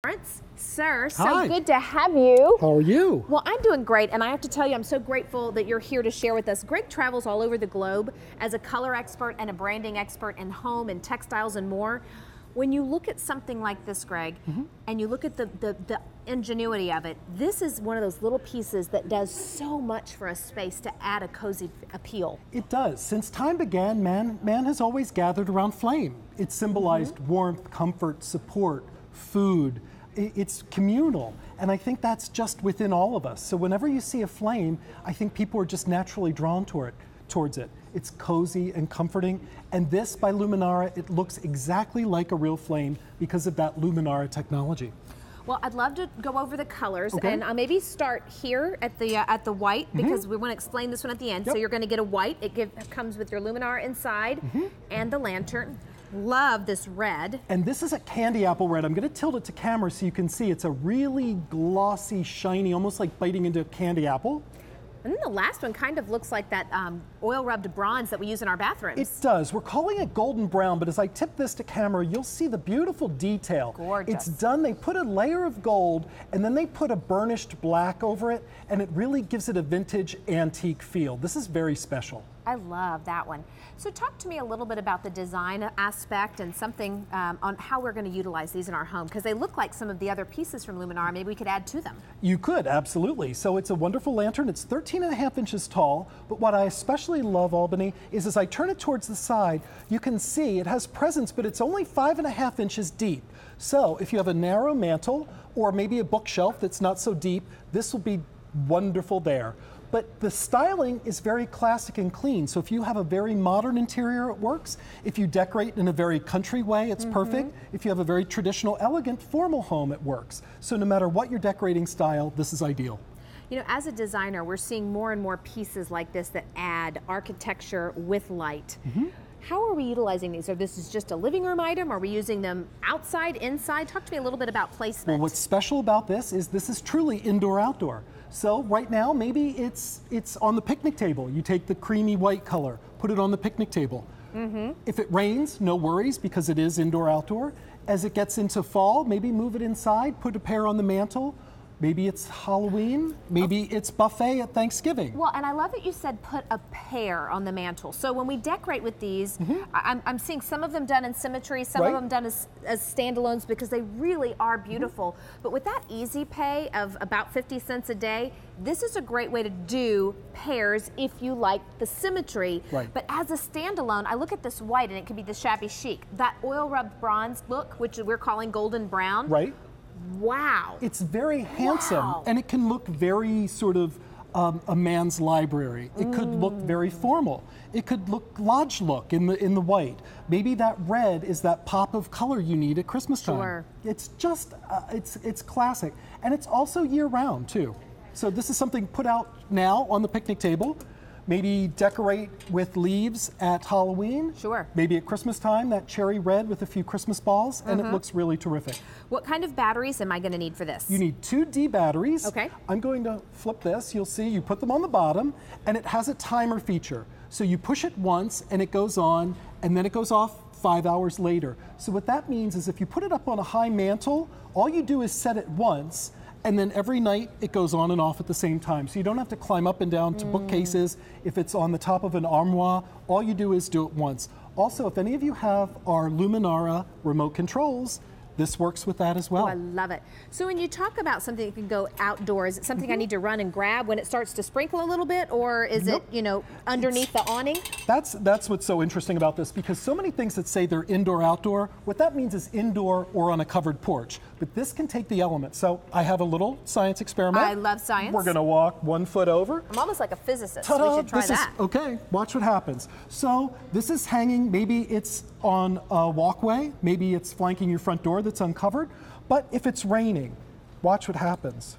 Lawrence. Sir, so Hi. good to have you. How are you? Well, I'm doing great, and I have to tell you, I'm so grateful that you're here to share with us. Greg travels all over the globe as a color expert and a branding expert in home and textiles and more. When you look at something like this, Greg, and you look at the ingenuity of it, this is one of those little pieces that does so much for a space to add a cozy appeal. It does. Since time began, man has always gathered around flame. It symbolized warmth, comfort, support, food. It's communal, and I think that's just within all of us. So whenever you see a flame, I think people are just naturally drawn towards it. It's cozy and comforting, and this by Luminara, it looks exactly like a real flame because of that Luminara technology. Well, I'd love to go over the colors, Okay. and I'll maybe start here at the white because we want to explain this one at the end. Yep. So you're going to get a white. It comes with your Luminara inside and the lantern. Love this red. And this is a candy apple red. I'm going to tilt it to camera so you can see it's a really glossy, shiny, almost like biting into a candy apple. And then the last one kind of looks like that oil rubbed bronze that we use in our bathrooms. It does. We're calling it golden brown, but as I tip this to camera, you'll see the beautiful detail. Gorgeous. It's done, they put a layer of gold, and then they put a burnished black over it, and it really gives it a vintage antique feel. This is very special. I love that one. So talk to me a little bit about the design aspect and something on how we're going to utilize these in our home, because they look like some of the other pieces from Luminara. Maybe we could add to them. You could, absolutely. So it's a wonderful lantern. It's 13.5 inches tall, but what I especially love, Albany, is as I turn it towards the side, you can see it has presence, but it's only 5.5 inches deep. So if you have a narrow mantle or maybe a bookshelf that's not so deep, this will be wonderful there. But the styling is very classic and clean. So if you have a very modern interior, it works. If you decorate in a very country way, it's perfect. If you have a very traditional, elegant, formal home, it works. So no matter what your decorating style, this is ideal. You know, as a designer, we're seeing more and more pieces like this that add architecture with light. How are we utilizing these? Or this is just a living room item? Are we using them outside, inside? Talk to me a little bit about placement. Well, what's special about this is truly indoor-outdoor. So right now, maybe it's on the picnic table. You take the creamy white color, put it on the picnic table. If it rains, no worries because it is indoor-outdoor. As it gets into fall, maybe move it inside, put a pair on the mantle. Maybe it's Halloween, maybe it's buffet at Thanksgiving. Well, and I love that you said put a pair on the mantle. So when we decorate with these, I'm seeing some of them done in symmetry, some of them done as standalones because they really are beautiful. But with that easy pay of about 50 cents a day, this is a great way to do pairs if you like the symmetry. But as a standalone, I look at this white and it could be the shabby chic. That oil rubbed bronze look, which we're calling golden brown. Wow. It's very handsome, and it can look very sort of a man's library. It could look very formal. It could look lodge look in the white. Maybe that red is that pop of color you need at Christmas time. It's just, it's classic. And it's also year round too. So this is something put out now on the picnic table. Maybe decorate with leaves at Halloween. Maybe at Christmas time, that cherry red with a few Christmas balls, and it looks really terrific. What kind of batteries am I going to need for this? You need 2 D batteries. Okay. I'm going to flip this. You'll see you put them on the bottom, and it has a timer feature. So you push it once, and it goes on, and then it goes off 5 hours later. So what that means is if you put it up on a high mantle, all you do is set it once, and then every night it goes on and off at the same time. So you don't have to climb up and down to bookcases. If it's on the top of an armoire, all you do is do it once. Also, if any of you have our Luminara remote controls, this works with that as well. Oh, I love it. So when you talk about something that can go outdoors, is it something I need to run and grab when it starts to sprinkle a little bit, or is it, you know, underneath the awning? That's what's so interesting about this, because so many things that say they're indoor-outdoor, what that means is indoor or on a covered porch. But this can take the elements. So I have a little science experiment. I love science. We're gonna walk 1 foot over. I'm almost like a physicist. Ta-da! We should try that. Okay, watch what happens. So this is hanging, maybe it's on a walkway, maybe it's flanking your front door that's uncovered. But if it's raining, watch what happens.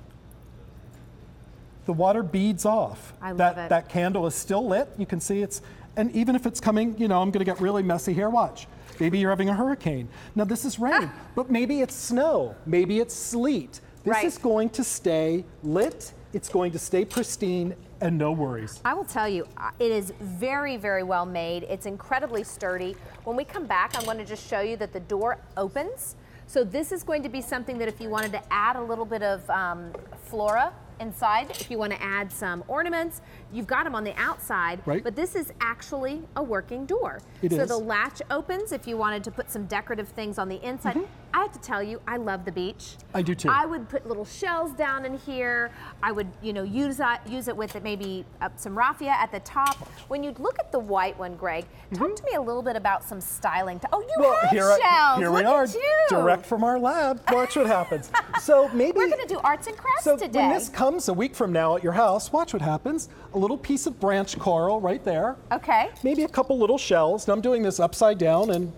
The water beads off. I love it. That candle is still lit. You can see it's, and even if it's coming, you know, I'm gonna get really messy here, watch. Maybe you're having a hurricane. Now this is rain, but maybe it's snow, maybe it's sleet. This is going to stay lit, it's going to stay pristine, and no worries. I will tell you, it is very, very well made. It's incredibly sturdy. When we come back, I'm going to just show you that the door opens. So this is going to be something that if you wanted to add a little bit of flora inside, if you want to add some ornaments, you've got them on the outside, right. But this is actually a working door. It so is. The latch opens if you wanted to put some decorative things on the inside. I have to tell you, I love the beach. I do too. I would put little shells down in here. I would, use it with maybe some raffia at the top. When you look at the white one, Greg, talk to me a little bit about some styling. Oh, you have shells. Here look we are, at you. direct from our lab. Watch what happens. So maybe we're going to do arts and crafts so today. when this comes a week from now at your house, watch what happens. A little piece of branch coral right there. Okay. Maybe a couple little shells. Now I'm doing this upside down, and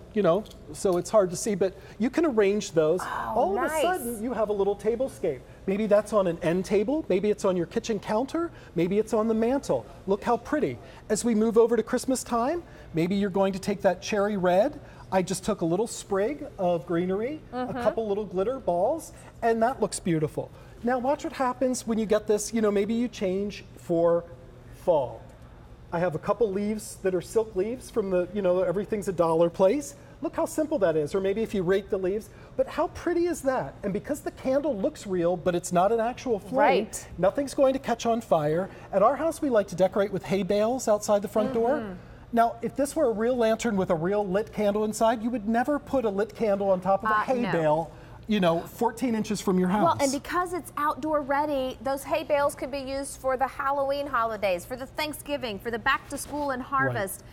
so it's hard to see, but you can arrange those. All of a sudden, you have a little tablescape. Maybe that's on an end table, maybe it's on your kitchen counter, maybe it's on the mantle. Look how pretty. As we move over to Christmas time, maybe you're going to take that cherry red. I just took a little sprig of greenery, a couple little glitter balls, and that looks beautiful. Now watch what happens when you get this, maybe you change for fall. I have a couple leaves that are silk leaves from the, everything's $1 place. Look how simple that is, or maybe if you rake the leaves. But how pretty is that? And because the candle looks real, but it's not an actual flame, nothing's going to catch on fire. At our house, we like to decorate with hay bales outside the front door. Now, if this were a real lantern with a real lit candle inside, you would never put a lit candle on top of a hay bale, 14 inches from your house. Well, and because it's outdoor ready, those hay bales can be used for the Halloween holidays, for the Thanksgiving, for the back to school and harvest.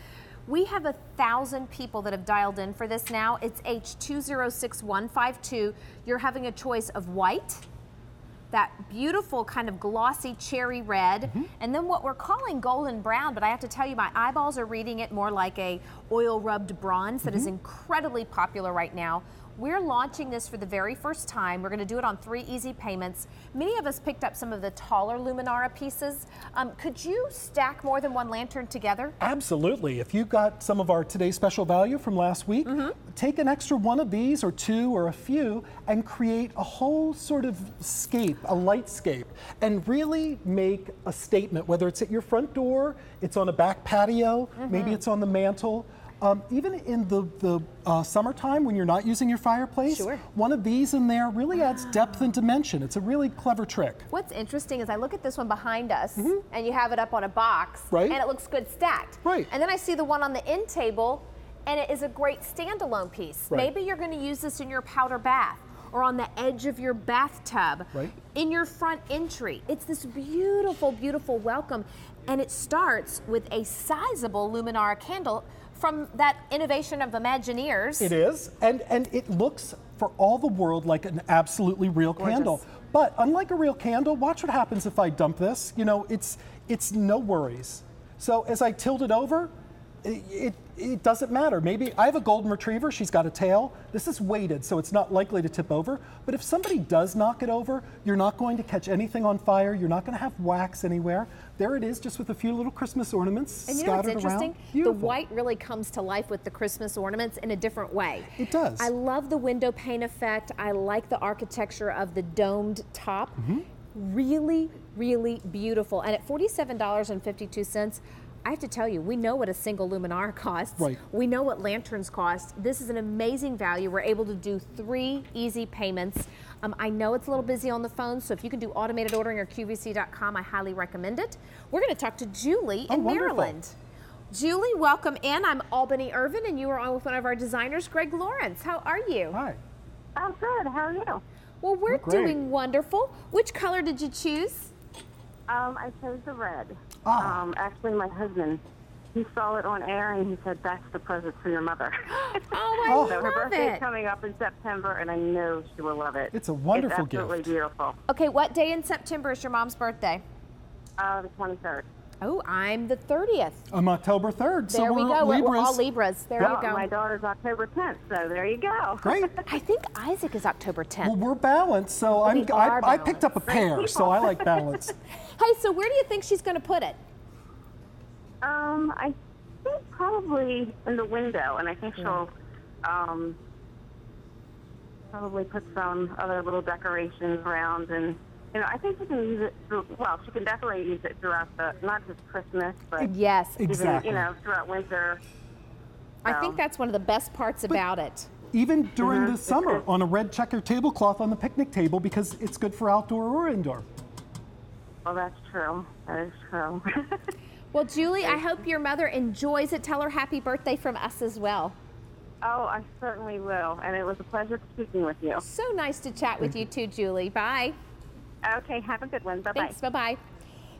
We have 1,000 people that have dialed in for this now. It's H206152. You're having a choice of white, that beautiful kind of glossy cherry red, and then what we're calling golden brown, but I have to tell you, my eyeballs are reading it more like a oil rubbed bronze that is incredibly popular right now. We're launching this for the very first time. We're going to do it on 3 easy payments. Many of us picked up some of the taller Luminara pieces. Could you stack more than one lantern together? Absolutely. If you got some of our today's special value from last week, take an extra one of these or 2 or a few and create a whole sort of scape, a lightscape, and really make a statement, whether it's at your front door, it's on a back patio, maybe it's on the mantle. Even in the summertime when you're not using your fireplace, one of these in there really adds depth and dimension. It's a really clever trick. What's interesting is I look at this one behind us, and you have it up on a box, and it looks good stacked. And then I see the one on the end table, and it is a great standalone piece. Maybe you're going to use this in your powder bath, or on the edge of your bathtub, in your front entry. It's this beautiful, beautiful welcome, and it starts with a sizable Luminara candle from that innovation of Imagineers. It is, and it looks for all the world like an absolutely real candle. But unlike a real candle, watch what happens if I dump this. It's no worries. So as I tilt it over, it doesn't matter. Maybe I have a golden retriever, she's got a tail. This is weighted, so it's not likely to tip over. But if somebody does knock it over, you're not going to catch anything on fire. You're not going to have wax anywhere. There it is, just with a few little Christmas ornaments scattered around. And you know what's interesting? The white really comes to life with the Christmas ornaments in a different way. It does. I love the window pane effect. I like the architecture of the domed top. Really, really beautiful. And at $47.52, I have to tell you, we know what a single Luminara costs. We know what lanterns cost. This is an amazing value. We're able to do 3 easy payments. I know it's a little busy on the phone, so if you can do automated ordering or QVC.com, I highly recommend it. We're going to talk to Julie in Maryland. Julie, welcome in. I'm Albany Irvin, and you are on with one of our designers, Greg Lawrence. How are you? Hi. I'm good. How are you? Well, we're doing wonderful. Which color did you choose? I chose the red. Actually, my husband, he saw it on air and he said, "That's the present for your mother." I love her birthday is coming up in September, and I know she will love it. It's a wonderful gift. It's absolutely beautiful. Okay, what day in September is your mom's birthday? The 23rd. Oh, I'm the 30th. I'm October 3rd, so there we go. Libras. We're all Libras. There you go. My daughter's October 10th, so there you go. Great. I think Isaac is October 10th. Well, we're balanced, so I picked up a pair, so I like balance. Hey, so where do you think she's going to put it? I think probably in the window, and I think she'll probably put some other little decorations around, and I think she can use it she can definitely use it throughout not just Christmas, but yes, exactly. Even, throughout winter. I think that's one of the best parts about it. even during the summer on a red checker tablecloth on the picnic table because it's good for outdoor or indoor. Well, that's true. That is true. Well, Julie, I hope your mother enjoys it. Tell her happy birthday from us as well. Oh, I certainly will. And it was a pleasure speaking with you. So nice to chat with you too, Julie. Bye. Okay, have a good one. Bye-bye. Thanks, bye-bye.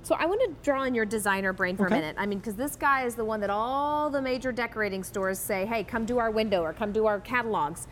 So I want to draw on your designer brain for a minute. I mean, because this guy is the one that all the major decorating stores say, hey, come do our window or come do our catalogs.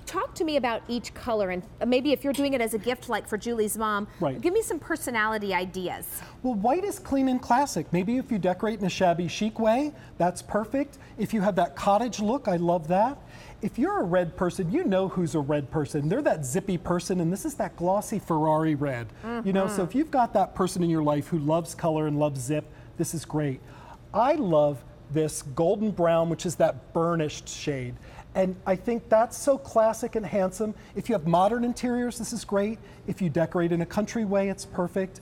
Talk to me about each color, and maybe if you're doing it as a gift like for Julie's mom, give me some personality ideas. Well, white is clean and classic. Maybe if you decorate in a shabby chic way, that's perfect. If you have that cottage look, I love that. If you're a red person, you know who's a red person. They're that zippy person, and this is that glossy Ferrari red. You know, so if you've got that person in your life who loves color and loves zip, this is great. I love this golden brown, which is that burnished shade. And I think that's so classic and handsome. If you have modern interiors, this is great. If you decorate in a country way, it's perfect.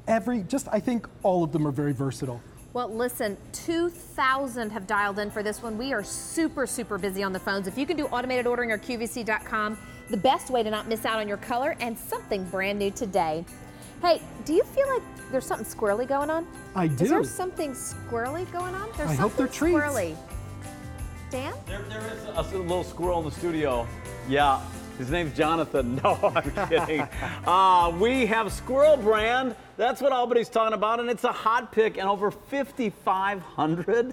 I think all of them are very versatile. Well, listen, 2,000 have dialed in for this one. We are super, super busy on the phones. If you can do automated ordering or QVC.com, the best way to not miss out on your color and something brand new today. Hey, do you feel like there's something squirrely going on? I do. Is there something squirrely going on? I hope they're treats. Squirrely. Dan? There is a little squirrel in the studio. Yeah, his name's Jonathan. No, I'm kidding. We have Squirrel Brand. That's what Albany's talking about, and it's a hot pick, and over 5,500